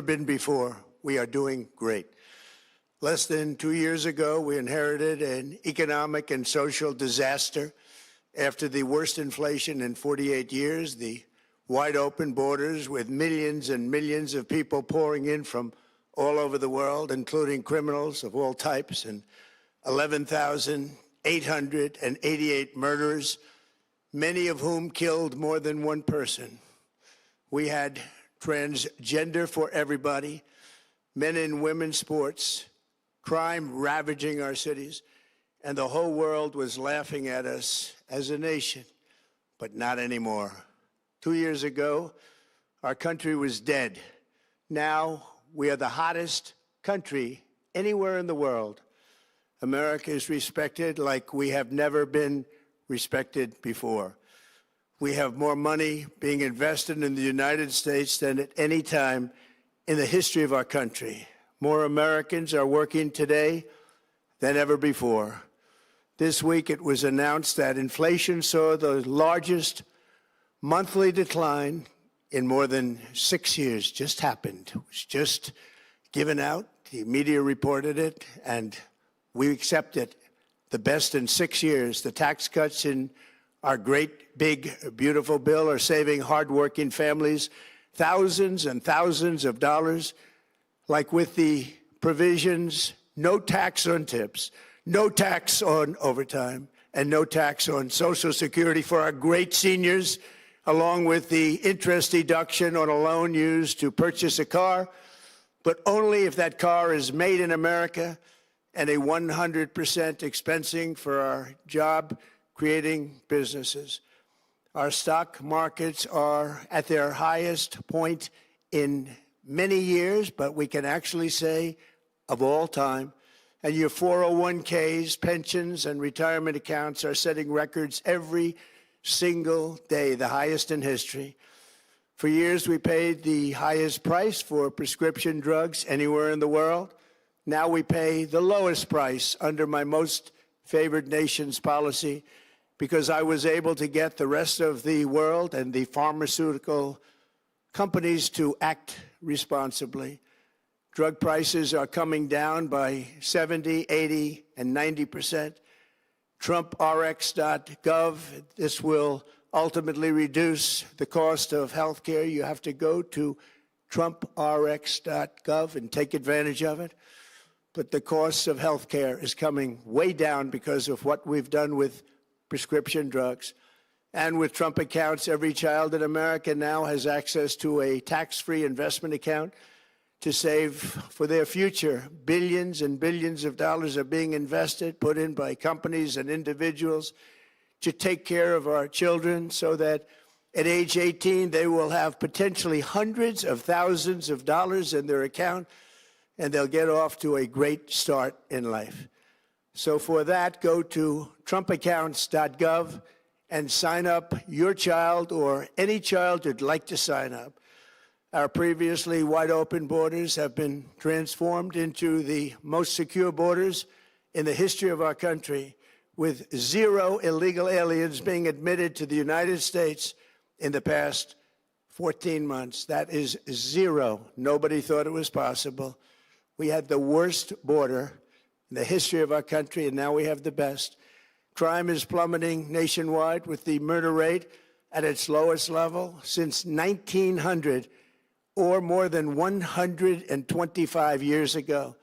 been before. We are doing great. Less than 2 years ago, we inherited an economic and social disaster. After the worst inflation in 48 years, the wide open borders with millions and millions of people pouring in from all over the world, including criminals of all types, and 11,888 murders, many of whom killed more than one person. We had transgender for everybody, men and women's sports, crime ravaging our cities, and the whole world was laughing at us as a nation, but not anymore. 2 years ago, our country was dead. Now, we are the hottest country anywhere in the world. America is respected like we have never been respected before. We have more money being invested in the United States than at any time in the history of our country. More Americans are working today than ever before. This week it was announced that inflation saw the largest monthly decline in more than 6 years. Just happened. It was just given out. The media reported it, and we accept it. The best in 6 years. The tax cuts in our great, big, beautiful bill are saving hardworking families thousands and thousands of dollars, like with the provisions, no tax on tips, no tax on overtime, and no tax on Social Security for our great seniors, along with the interest deduction on a loan used to purchase a car, but only if that car is made in America, and a 100% expensing for our job-creating businesses. Our stock markets are at their highest point in many years, but we can actually say of all time. And your 401ks, pensions, and retirement accounts are setting records every single day, the highest in history. For years, we paid the highest price for prescription drugs anywhere in the world. Now we pay the lowest price under my most favored nation's policy, because I was able to get the rest of the world and the pharmaceutical companies to act responsibly. Drug prices are coming down by 70, 80, and 90%. TrumpRx.gov, this will ultimately reduce the cost of health care. You have to go to TrumpRx.gov and take advantage of it. But the cost of health care is coming way down because of what we've done with prescription drugs. And with Trump accounts, every child in America now has access to a tax-free investment account to save for their future. Billions and billions of dollars are being invested, put in by companies and individuals to take care of our children so that at age 18, they will have potentially hundreds of thousands of dollars in their account, and they'll get off to a great start in life. So for that, go to TrumpAccounts.gov and sign up your child or any child who'd like to sign up. Our previously wide open borders have been transformed into the most secure borders in the history of our country, with 0 illegal aliens being admitted to the United States in the past 14 months. That is 0. Nobody thought it was possible. We had the worst border in the history of our country, and now we have the best. Crime is plummeting nationwide, with the murder rate at its lowest level since 1900, or more than 125 years ago.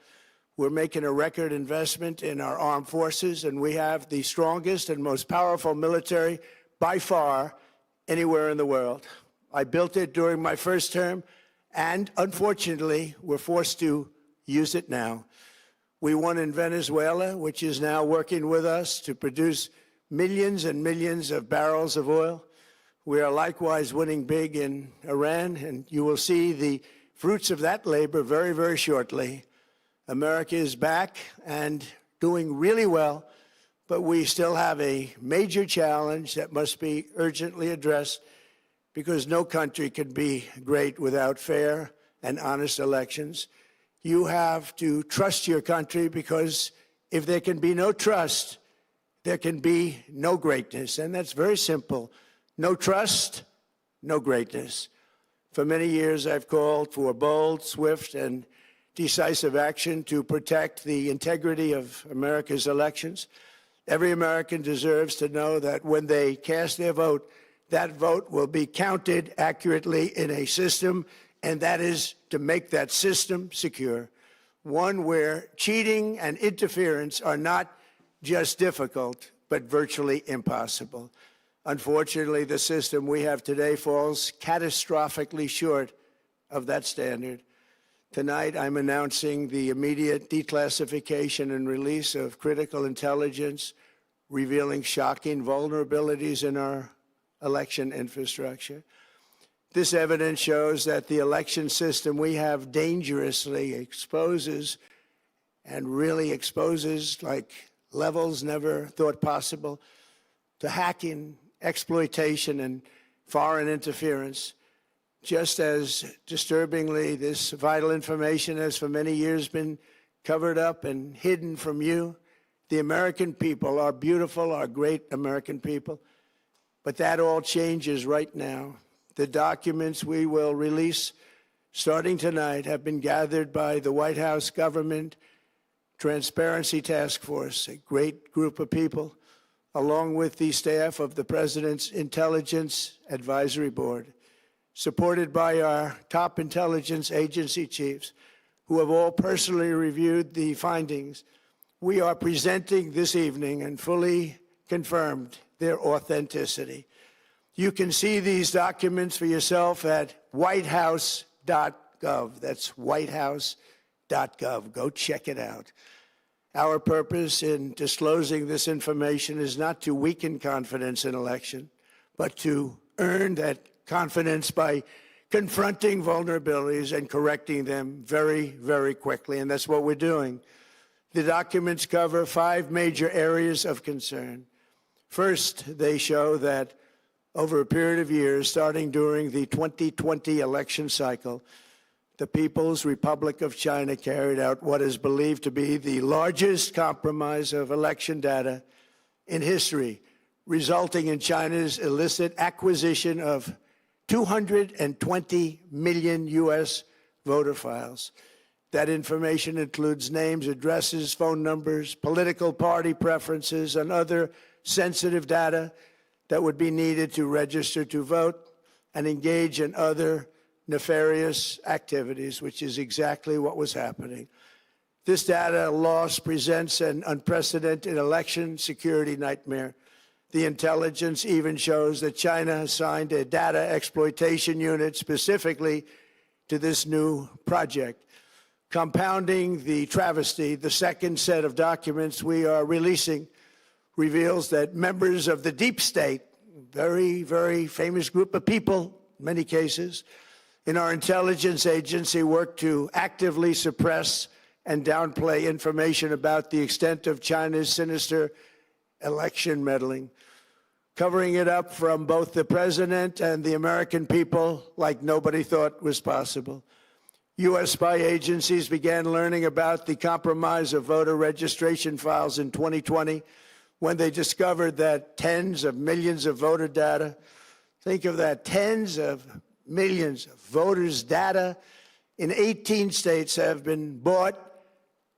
We're making a record investment in our armed forces, and we have the strongest and most powerful military by far anywhere in the world. I built it during my first term, and unfortunately, we're forced to use it now. We won in Venezuela, which is now working with us to produce millions and millions of barrels of oil. We are likewise winning big in Iran, and you will see the fruits of that labor very, very shortly. America is back and doing really well, but we still have a major challenge that must be urgently addressed, because no country can be great without fair and honest elections. You have to trust your country, because if there can be no trust, there can be no greatness. And that's very simple. No trust, no greatness. For many years, I've called for bold, swift, and decisive action to protect the integrity of America's elections. Every American deserves to know that when they cast their vote, that vote will be counted accurately in a system, and that is to make that system secure, one where cheating and interference are not just difficult, but virtually impossible. Unfortunately, the system we have today falls catastrophically short of that standard. Tonight, I'm announcing the immediate declassification and release of critical intelligence revealing shocking vulnerabilities in our election infrastructure. This evidence shows that the election system we have dangerously exposes and really exposes like levels never thought possible to hacking, exploitation, and foreign interference. Just as disturbingly, this vital information has for many years been covered up and hidden from you, the American people, our beautiful, our great American people. But that all changes right now. The documents we will release starting tonight have been gathered by the White House Government Transparency Task Force, a great group of people, along with the staff of the President's Intelligence Advisory Board, supported by our top intelligence agency chiefs, who have all personally reviewed the findings. We are presenting this evening and fully confirmed their authenticity. You can see these documents for yourself at whitehouse.gov. That's whitehouse.gov. Go check it out. Our purpose in disclosing this information is not to weaken confidence in election, but to earn that confidence by confronting vulnerabilities and correcting them very, very quickly. And that's what we're doing. The documents cover 5 major areas of concern. First, they show that over a period of years, starting during the 2020 election cycle, the People's Republic of China carried out what is believed to be the largest compromise of election data in history, resulting in China's illicit acquisition of 220 million U.S. voter files. That information includes names, addresses, phone numbers, political party preferences, and other sensitive data that would be needed to register to vote and engage in other nefarious activities, which is exactly what was happening. This data loss presents an unprecedented election security nightmare. The intelligence even shows that China assigned a data exploitation unit specifically to this new project. Compounding the travesty, the second set of documents we are releasing reveals that members of the deep state, very, very famous group of people, in many cases, in our intelligence agency work to actively suppress and downplay information about the extent of China's sinister election meddling, covering it up from both the president and the American people like nobody thought was possible. U.S. spy agencies began learning about the compromise of voter registration files in 2020 when they discovered that tens of millions of voter data, think of that, tens of millions of voters' data in 18 states have been bought,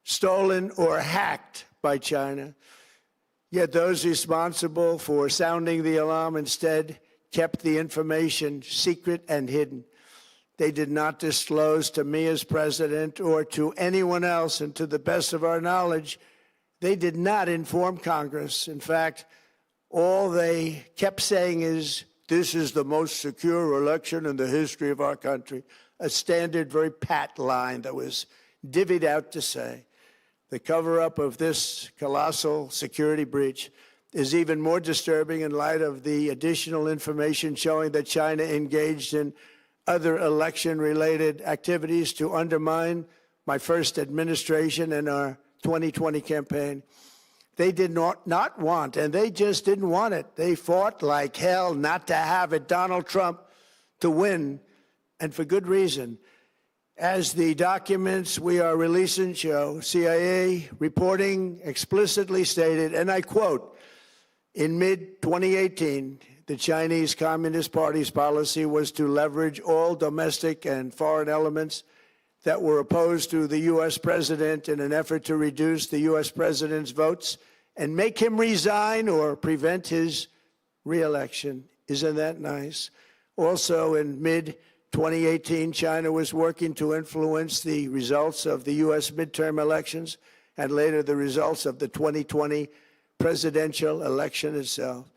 stolen, or hacked by China. Yet those responsible for sounding the alarm instead kept the information secret and hidden. They did not disclose to me as president or to anyone else, and to the best of our knowledge, they did not inform Congress. In fact, all they kept saying is, this is the most secure election in the history of our country, a standard, very pat line that was divvied out to say. The cover-up of this colossal security breach is even more disturbing in light of the additional information showing that China engaged in other election-related activities to undermine my first administration and our 2020 campaign. They did not want, and they just didn't want it. They fought like hell not to have it, Donald Trump, to win, and for good reason. As the documents we are releasing show, CIA reporting explicitly stated, and I quote, in mid-2018, the Chinese Communist Party's policy was to leverage all domestic and foreign elements that were opposed to the U.S. president in an effort to reduce the U.S. president's votes and make him resign or prevent his re-election. Isn't that nice? Also, in mid-2018, China was working to influence the results of the U.S. midterm elections and later the results of the 2020 presidential election itself.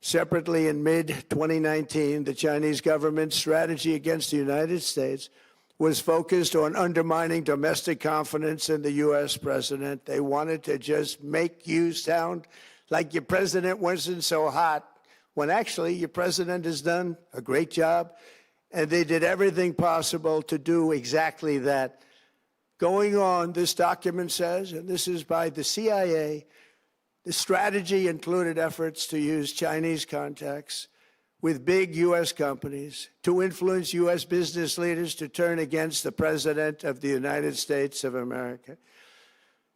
Separately, in mid-2019, the Chinese government's strategy against the United States was focused on undermining domestic confidence in the U.S. president. They wanted to just make you sound like your president wasn't so hot, when actually your president has done a great job, and they did everything possible to do exactly that. Going on, this document says, and this is by the CIA, the strategy included efforts to use Chinese contacts with big U.S. companies to influence U.S. business leaders to turn against the President of the United States of America.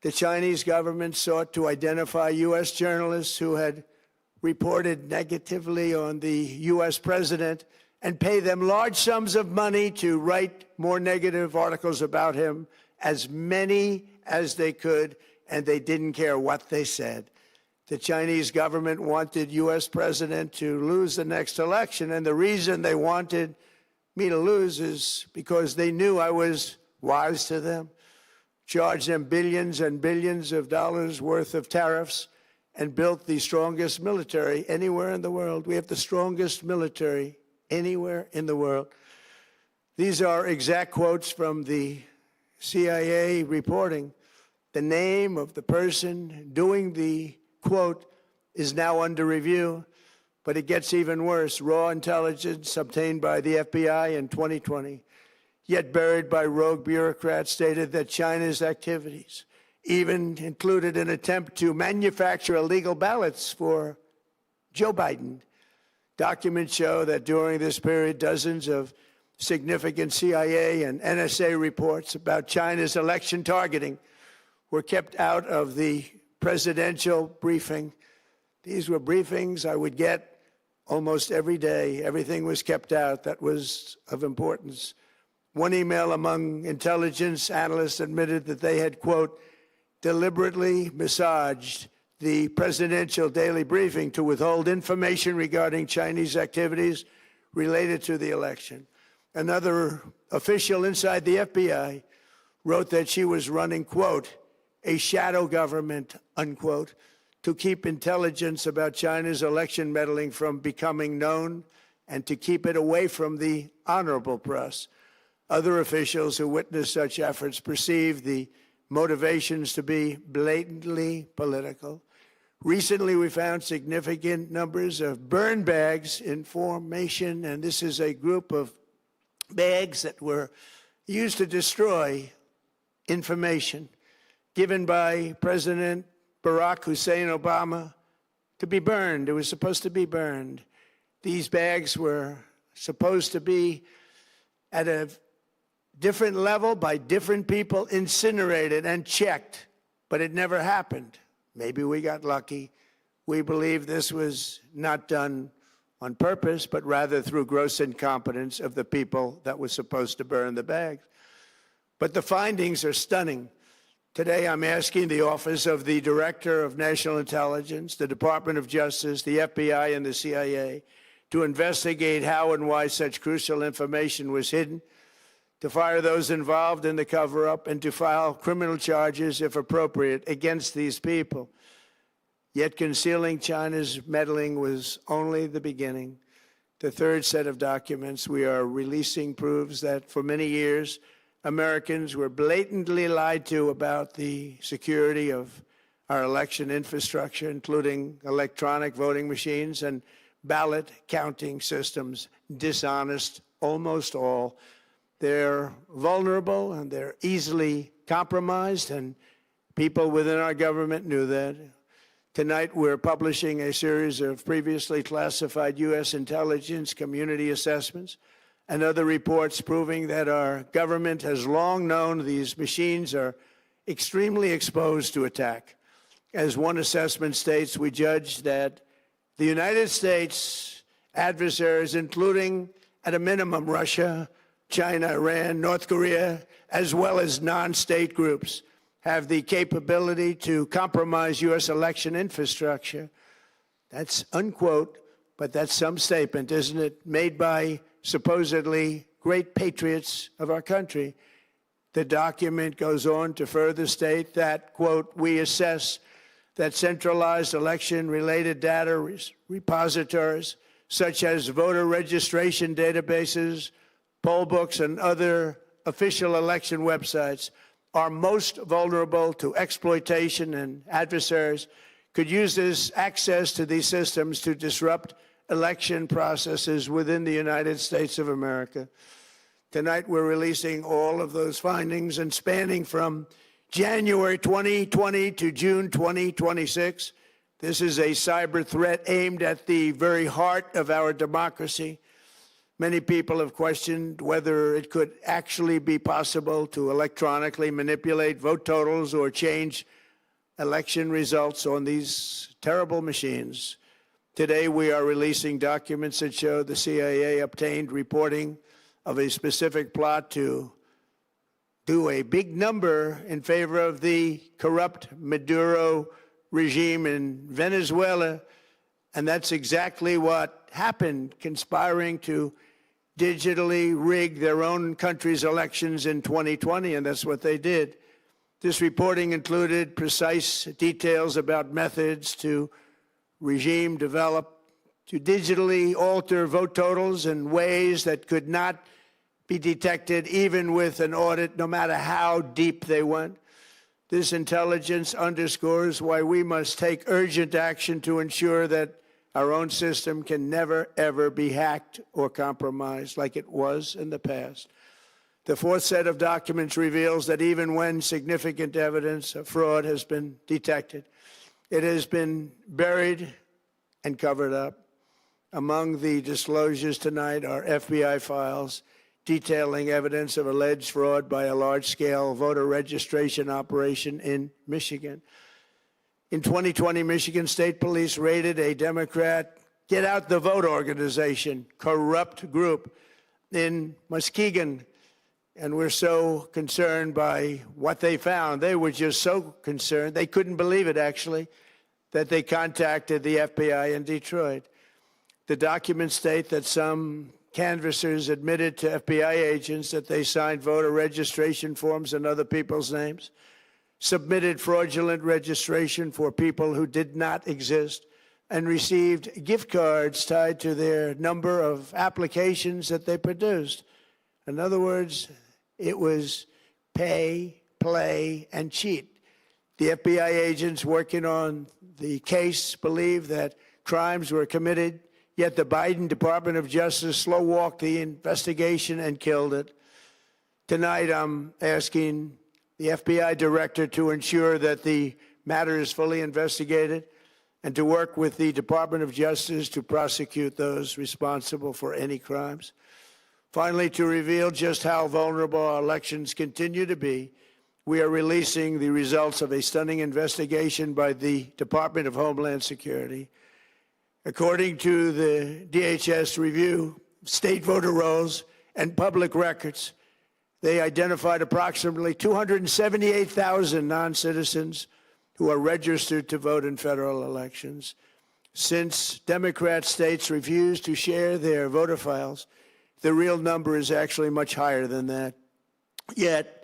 The Chinese government sought to identify U.S. journalists who had reported negatively on the U.S. president and pay them large sums of money to write more negative articles about him, as many as they could, and they didn't care what they said. The Chinese government wanted U.S. president to lose the next election, and the reason they wanted me to lose is because they knew I was wise to them, charged them billions and billions of dollars worth of tariffs, and built the strongest military anywhere in the world. We have the strongest military anywhere in the world. These are exact quotes from the CIA reporting. The name of the person doing the quote is now under review, but it gets even worse. Raw intelligence obtained by the FBI in 2020, yet buried by rogue bureaucrats, stated that China's activities even included an attempt to manufacture illegal ballots for Joe Biden. Documents show that during this period, dozens of significant CIA and NSA reports about China's election targeting were kept out of the presidential briefing. These were briefings I would get almost every day. Everything was kept out that was of importance. One email among intelligence analysts admitted that they had, quote, deliberately massaged the presidential daily briefing to withhold information regarding Chinese activities related to the election. Another official inside the FBI wrote that she was running, quote, a shadow government, unquote, to keep intelligence about China's election meddling from becoming known and to keep it away from the honorable press. Other officials who witnessed such efforts perceived the motivations to be blatantly political. Recently, we found significant numbers of burn bags in formation, and this is a group of bags that were used to destroy information given by President Barack Hussein Obama to be burned. It was supposed to be burned. These bags were supposed to be at a different level by different people, incinerated and checked, but it never happened. Maybe we got lucky. We believe this was not done on purpose, but rather through gross incompetence of the people that were supposed to burn the bags. But the findings are stunning. Today, I'm asking the Office of the Director of National Intelligence, the Department of Justice, the FBI, and the CIA to investigate how and why such crucial information was hidden, to fire those involved in the cover-up, and to file criminal charges, if appropriate, against these people. Yet concealing China's meddling was only the beginning. The third set of documents we are releasing proves that for many years, Americans were blatantly lied to about the security of our election infrastructure, including electronic voting machines and ballot counting systems. Dishonest, almost all. They're vulnerable and they're easily compromised, and people within our government knew that. Tonight, we're publishing a series of previously classified U.S. intelligence community assessments and other reports proving that our government has long known these machines are extremely exposed to attack. As one assessment states, we judge that the United States adversaries, including, at a minimum, Russia, China, Iran, North Korea, as well as non-state groups, have the capability to compromise U.S. election infrastructure. That's unquote, but that's some statement, isn't it, made by supposedly great patriots of our country. The document goes on to further state that, quote, we assess that centralized election-related data repositories, such as voter registration databases, poll books, and other official election websites, are most vulnerable to exploitation, and adversaries could use this access to these systems to disrupt election processes within the United States of America. Tonight, we're releasing all of those findings, and spanning from January 2020 to June 2026. This is a cyber threat aimed at the very heart of our democracy. Many people have questioned whether it could actually be possible to electronically manipulate vote totals or change election results on these terrible machines. Today, we are releasing documents that show the CIA obtained reporting of a specific plot to do a big number in favor of the corrupt Maduro regime in Venezuela. And that's exactly what happened, conspiring to digitally rig their own country's elections in 2020, and that's what they did. This reporting included precise details about methods to regime develop to digitally alter vote totals in ways that could not be detected even with an audit, no matter how deep they went. This intelligence underscores why we must take urgent action to ensure that our own system can never, ever be hacked or compromised like it was in the past. The fourth set of documents reveals that even when significant evidence of fraud has been detected, it has been buried and covered up. Among the disclosures tonight are FBI files detailing evidence of alleged fraud by a large-scale voter registration operation in Michigan. In 2020, Michigan State Police raided a Democrat Get Out the Vote organization, corrupt group in Muskegon. And we're so concerned by what they found. They were just so concerned, they couldn't believe it, actually, that they contacted the FBI in Detroit. The documents state that some canvassers admitted to FBI agents that they signed voter registration forms in other people's names, submitted fraudulent registration for people who did not exist, and received gift cards tied to their number of applications that they produced. In other words, it was pay, play, and cheat. The FBI agents working on the case believe that crimes were committed, yet the Biden Department of Justice slow-walked the investigation and killed it. Tonight, I'm asking the FBI director to ensure that the matter is fully investigated and to work with the Department of Justice to prosecute those responsible for any crimes. Finally, to reveal just how vulnerable our elections continue to be, we are releasing the results of a stunning investigation by the Department of Homeland Security. According to the DHS review, state voter rolls and public records, they identified approximately 278,000 non-citizens who are registered to vote in federal elections. Since Democrat states refuse to share their voter files, the real number is actually much higher than that. Yet,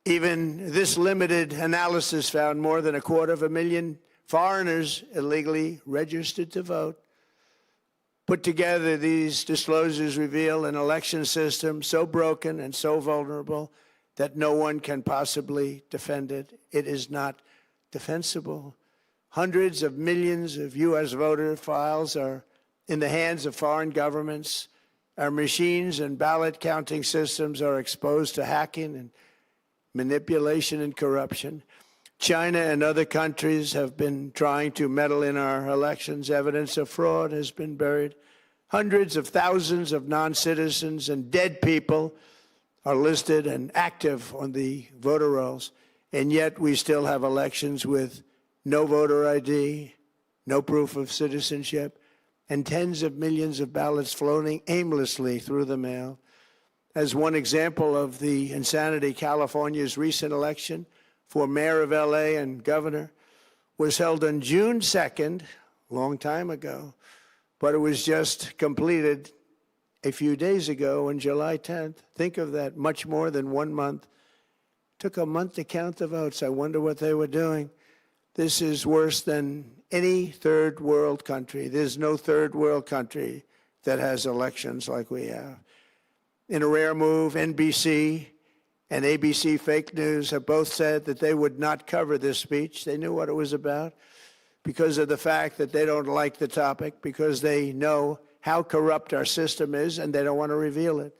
even this limited analysis found more than 250,000 foreigners illegally registered to vote. Put together, these disclosures reveal an election system so broken and so vulnerable that no one can possibly defend it. It is not defensible. Hundreds of millions of U.S. voter files are in the hands of foreign governments. Our machines and ballot counting systems are exposed to hacking and manipulation and corruption. China and other countries have been trying to meddle in our elections. Evidence of fraud has been buried. Hundreds of thousands of non-citizens and dead people are listed and active on the voter rolls. And yet we still have elections with no voter ID, no proof of citizenship, and tens of millions of ballots floating aimlessly through the mail. As one example of the insanity, California's recent election for mayor of LA and governor was held on June 2nd, a long time ago, but it was just completed a few days ago on July 10th. Think of that, much more than 1 month. Took a month to count the votes. I wonder what they were doing. This is worse than any third world country. There's no third world country that has elections like we have. In a rare move, NBC and ABC Fake News have both said that they would not cover this speech. They knew what it was about because of the fact that they don't like the topic, because they know how corrupt our system is and they don't want to reveal it.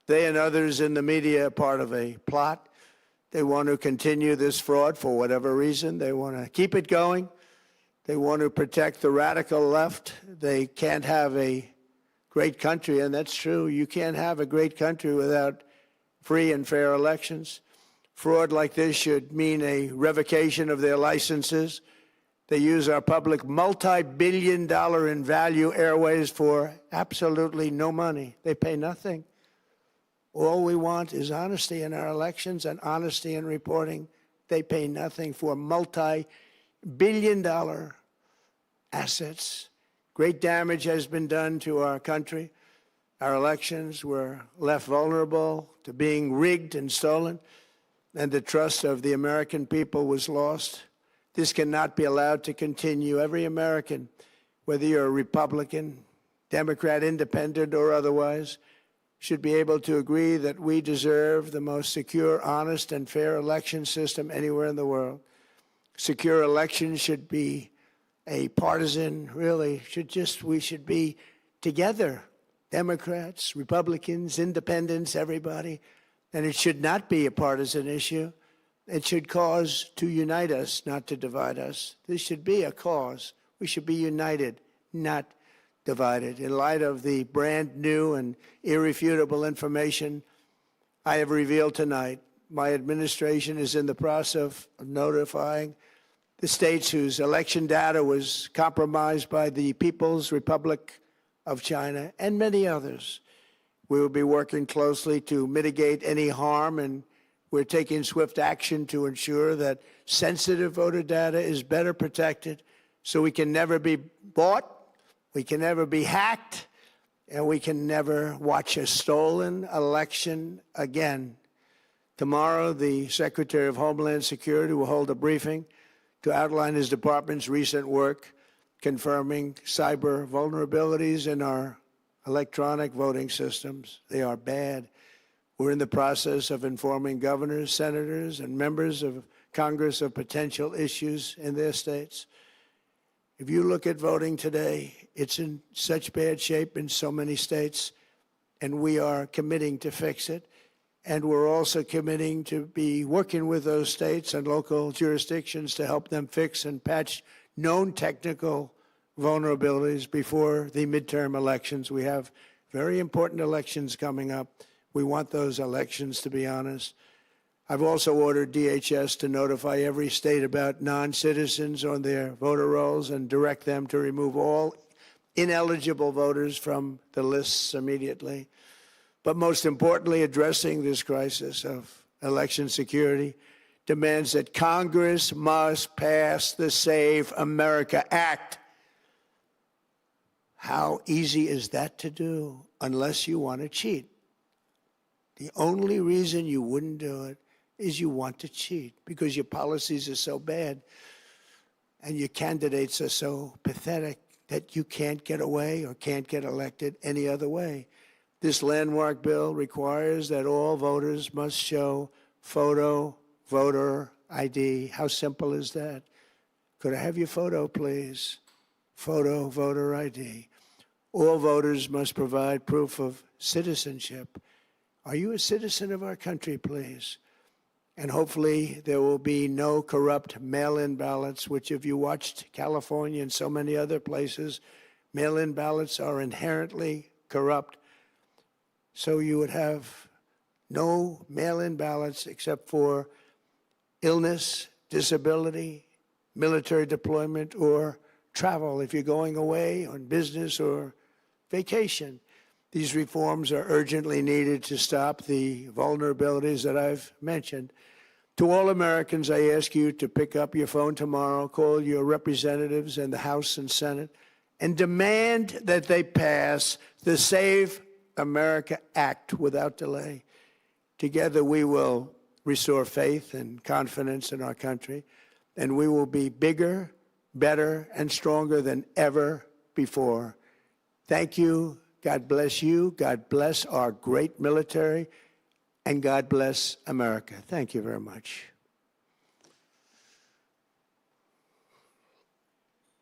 They and others in the media are part of a plot. They want to continue this fraud for whatever reason. They want to keep it going. They want to protect the radical left. They can't have a great country, and that's true. You can't have a great country without free and fair elections. Fraud like this should mean a revocation of their licenses. They use our public multi-billion-dollar in value airways for absolutely no money. They pay nothing. All we want is honesty in our elections and honesty in reporting. They pay nothing for multi-billion-dollar assets. Great damage has been done to our country. Our elections were left vulnerable to being rigged and stolen, and the trust of the American people was lost. This cannot be allowed to continue. Every American, whether you're a Republican, Democrat, Independent, or otherwise, should be able to agree that we deserve the most secure, honest, and fair election system anywhere in the world. Secure elections should be a partisan, really, we should be together, Democrats, Republicans, Independents, everybody, and it should not be a partisan issue. It should cause to unite us, not to divide us. This should be a cause. We should be united, not divided. In light of the brand new and irrefutable information I have revealed tonight, my administration is in the process of notifying the states whose election data was compromised by the People's Republic of China and many others. We will be working closely to mitigate any harm, and we're taking swift action to ensure that sensitive voter data is better protected so we can never be bought, we can never be hacked, and we can never watch a stolen election again. Tomorrow, the Secretary of Homeland Security will hold a briefing to outline his department's recent work confirming cyber vulnerabilities in our electronic voting systems. They are bad. We're in the process of informing governors, senators, and members of Congress of potential issues in their states. If you look at voting today, it's in such bad shape in so many states, and we are committing to fix it. And we're also committing to be working with those states and local jurisdictions to help them fix and patch known technical vulnerabilities before the midterm elections. We have very important elections coming up. We want those elections to be honest. I've also ordered DHS to notify every state about non-citizens on their voter rolls and direct them to remove all ineligible voters from the lists immediately. But most importantly, addressing this crisis of election security demands that Congress must pass the Save America Act. How easy is that to do unless you want to cheat? The only reason you wouldn't do it is you want to cheat because your policies are so bad and your candidates are so pathetic that you can't get away or can't get elected any other way. This landmark bill requires that all voters must show photo voter ID. How simple is that? Could I have your photo, please? Photo voter ID. All voters must provide proof of citizenship. Are you a citizen of our country, please? And hopefully there will be no corrupt mail-in ballots, which if you watched California and so many other places, mail-in ballots are inherently corrupt. So you would have no mail-in ballots except for illness, disability, military deployment, or travel if you're going away on business or vacation. These reforms are urgently needed to stop the vulnerabilities that I've mentioned. To all Americans, I ask you to pick up your phone tomorrow, call your representatives in the House and Senate, and demand that they pass the Save America Act without delay. Together, we will restore faith and confidence in our country, and we will be bigger, better, and stronger than ever before. Thank you. God bless you. God bless our great military. And God bless America. Thank you very much.